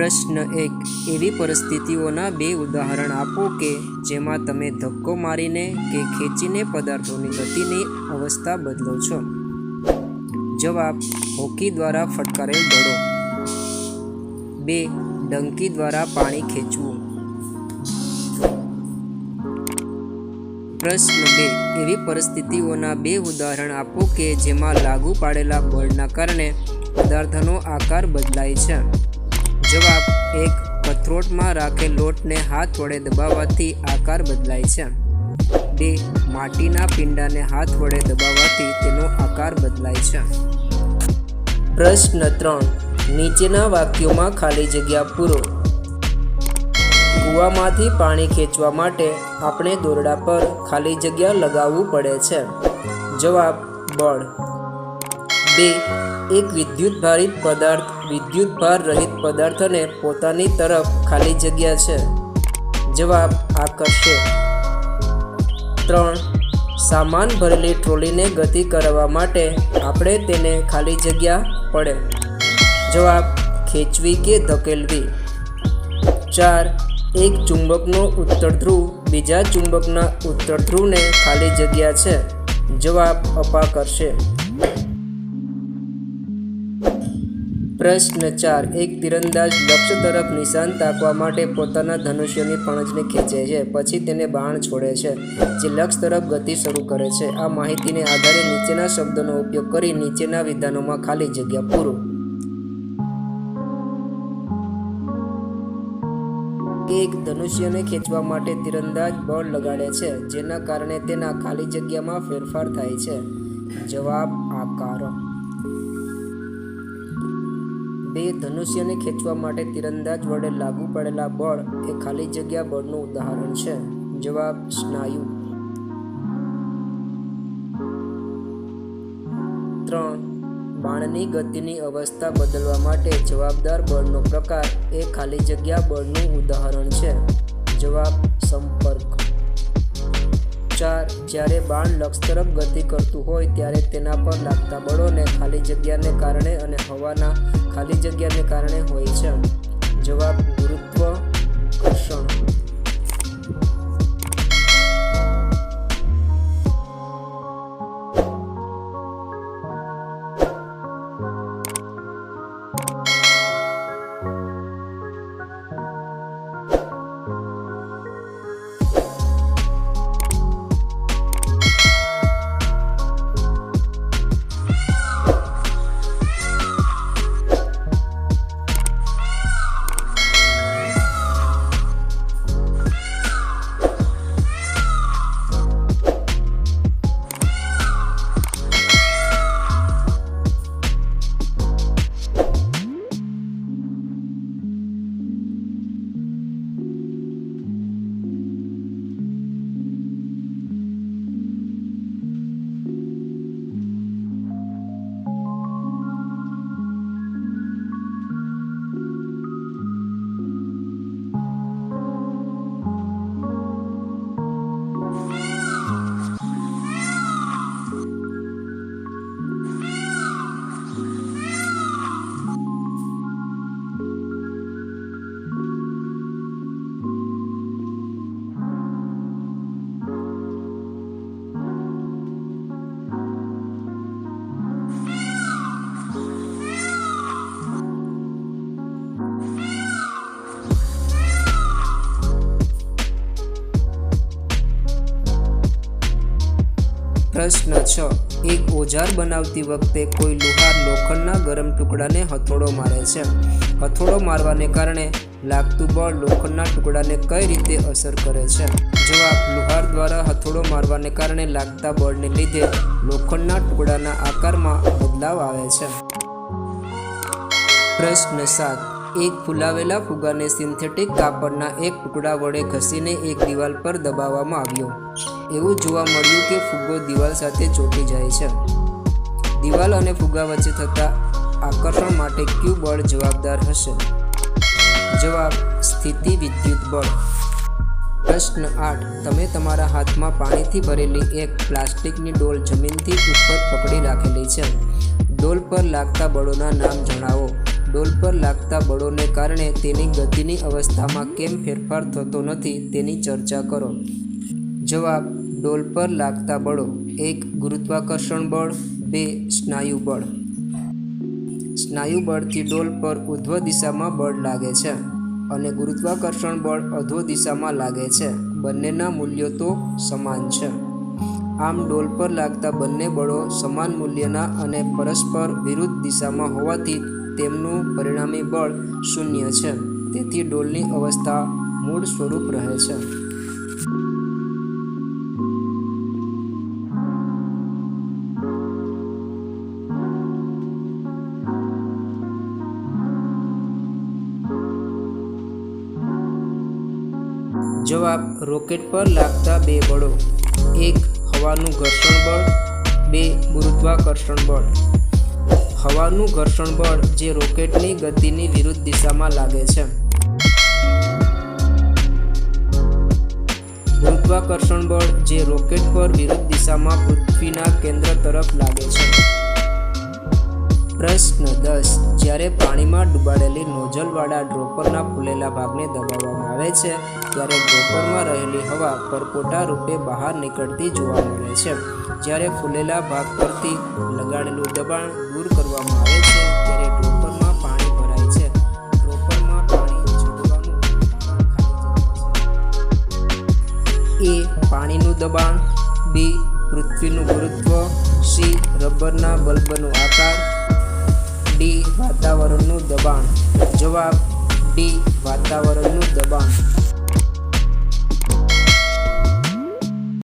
પ્રશ્ન 1. એવી પરિસ્થિતિઓના 2 ઉદાહરણ આપો કે જેમાં તમે ધક્કો મારીને કે ખેંચીને પદાર્થોની ગતિની અવસ્થા બદલો છો. જવાબ: હોકી દ્વારા ફટકારેલ દડો. 2. ડંકી દ્વારા પાણી ખેંચવું. પ્રશ્ન 2. એવી પરિસ્થિતિઓના 2 ઉદાહરણ આપો કે જેમાં લાગુ પાડેલા બળના કારણે પદાર્થનો આકાર બદલાય છે. જવાબ: 1. કથરોટમાં રાખેલ લોટને હાથ વડે દબાવવાથી આકાર બદલાય છે. 2. માટીના પીંડાને હાથ વડે દબાવવાથી તેનો આકાર બદલાય છે. પ્રશ્ન 3. નીચેના વાક્યોમાં ખાલી જગ્યા પૂરો. કૂવામાંથી પાણી ખેંચવા માટે આપણે દોરડા પર ખાલી જગ્યા લગાવવું પડે છે. જવાબ: બળ. 2. એક વિદ્યુતભારિત પદાર્થ વિદ્યુતભાર રહિત પદાર્થને પોતાની તરફ ખાલી જગ્યા છે. જવાબ: આકર્ષે. 3. સામાન ભરેલી ટ્રોલીને ગતિ કરાવવા માટે આપણે તેને ખાલી જગ્યા પડે. જવાબ: ખેંચવી કે ધકેલવી. 4. એક ચુંબકનો ઉત્તર ધ્રુવ બીજા ચુંબકના ઉત્તર ધ્રુવને ખાલી જગ્યા છે. જવાબ: અપાકર્ષે. પ્રશ્ન 4. એક તીરંદાજ લક્ષ્ય તરફ નિશાન તાકવા માટે પોતાના ધનુષ્યની પણજને ખેંચે છે, પછી તેને બાણ છોડે છે, જે લક્ષ્ય તરફ ગતિ શરૂ કરે છે. આ માહિતીને આધારે નીચેના શબ્દોનો ઉપયોગ કરી નીચેના વિધાનોમાં ખાલી જગ્યા પૂરો. એક ધનુષ્યને ખેંચવા માટે તીરંદાજ બળ લગાડે છે, જેના કારણે તેના ખાલી જગ્યામાં ફેરફાર થાય છે. જવાબ: આકાર. 2. ધનુષ્યને ખેંચવા માટે તીરંદાજ વડે લાગુ પડેલા બળ એ ખાલી જગ્યા બળનું ઉદાહરણ છે. જવાબ: સ્નાયુ. 3. બાણની ગતિની અવસ્થા બદલવા માટે જવાબદાર બળનો પ્રકાર એ ખાલી જગ્યા બળનું ઉદાહરણ છે. જવાબ: સંપર્ક. 4. જ્યારે બાણ લક્ષ્ય તરફ ગતિ કરતું હોય ત્યારે તેના પર લાગતા બળોને ખાલી જગ્યાને કારણે અને હવાના ખાલી જગ્યાને કારણે હોય છે. જવાબ: ગુરુત્વાકર્ષણ. પ્રશ્ન 6. એક ઓજાર બનાવતી વખતે કોઈ લુહાર લોખંડના ગરમ ટુકડાને હથોડો મારે છે. હથોડો મારવાને કારણે લાગતું બળ લોખંડના ટુકડાને કઈ રીતે અસર કરે છે? જવાબ: લુહાર દ્વારા હથોડો મારવાને કારણે લાગતા બળને લીધે લોખંડના ટુકડાના આકારમાં બદલાવ આવે છે. પ્રશ્ન 7. એક ફૂલાવેલા ફુગ્ગાને સિન્થેટિક કાપડના એક ટુકડા વડે ઘસીને એક દિવાલ પર દબાવવામાં આવ્યો. એવું જોવા મળ્યું કે ફુગ્ગો દિવાલ સાથે ચોંટી જાય છે. દિવાલ અને ફુગ્ગા વચ્ચે થતા આકર્ષણ માટે કયું બળ જવાબદાર હશે? જવાબ: સ્થિતિ વિદ્યુત બળ. પ્રશ્ન 8. તમે તમારા હાથમાં પાણીથી ભરેલી એક પ્લાસ્ટિકની ડોલ જમીનથી ઉપર પકડી રાખેલી છે. ડોલ પર લાગતા બળોના નામ જણાવો. ડોલ પર લાગતા બળોને કારણે તેની ગતિની અવસ્થામાં કેમ ફેરફાર થતો નથી તેની ચર્ચા કરો. જવાબ: ડોલ પર લાગતા બળો: 1. ગુરુત્વાકર્ષણ બળ. 2. સ્નાયુ બળ. સ્નાયુ બળથી ડોલ પર ઉર્ધ્વ દિશામાં બળ લાગે છે અને ગુરુત્વાકર્ષણ બળ અધો દિશામાં લાગે છે. બંનેના મૂલ્યો તો સમાન છે. આમ ડોલ પર લાગતા બંને બળો સમાન મૂલ્યના અને પરસ્પર વિરુદ્ધ દિશામાં હોવાથી તેમનું પરિણામી બળ શૂન્ય છે. તેથી ડોલની અવસ્થા મૂળ સ્વરૂપ રહે છે. જવાબ: રોકેટ પર લાગતા બે બળો: 1. હવાનું ઘર્ષણ બળ. 2. ગુરુત્વાકર્ષણ બળ. હવાનું ઘર્ષણ બળ જે રોકેટની ગતિની વિરુદ્ધ દિશામાં લાગે છે. ગુરુત્વાકર્ષણ બળ જે રોકેટ પર વિરુદ્ધ દિશામાં પૃથ્વીના કેન્દ્ર તરફ લાગે છે. પ્રશ્ન 10. જ્યારે પાણીમાં ડૂબાડેલી નોઝલવાળા ડ્રોપરના ફૂલેલા ભાગને દબાવવામાં આવે છે ત્યારે ડ્રોપરમાં રહેલી હવા પરપોટા રૂપે બહાર નીકળતી જોવા મળે છે. જ્યારે ફૂલેલા ભાગ પરથી લગાડેલું દબાણ દૂર કરવામાં આવે છે ત્યારે ડ્રોપરમાં પાણી ભરાય છે. ડ્રોપરમાં પાણી છોડવાનું ખાલી જગ્યા છે. A. પાણીનું દબાણ. B. પૃથ્વીનું ગુરુત્વ. C. રબરના બલ્બનો આકાર. D. વાતાવરણનું દબાણ. જવાબ: D. વાતાવરણનું દબાણ.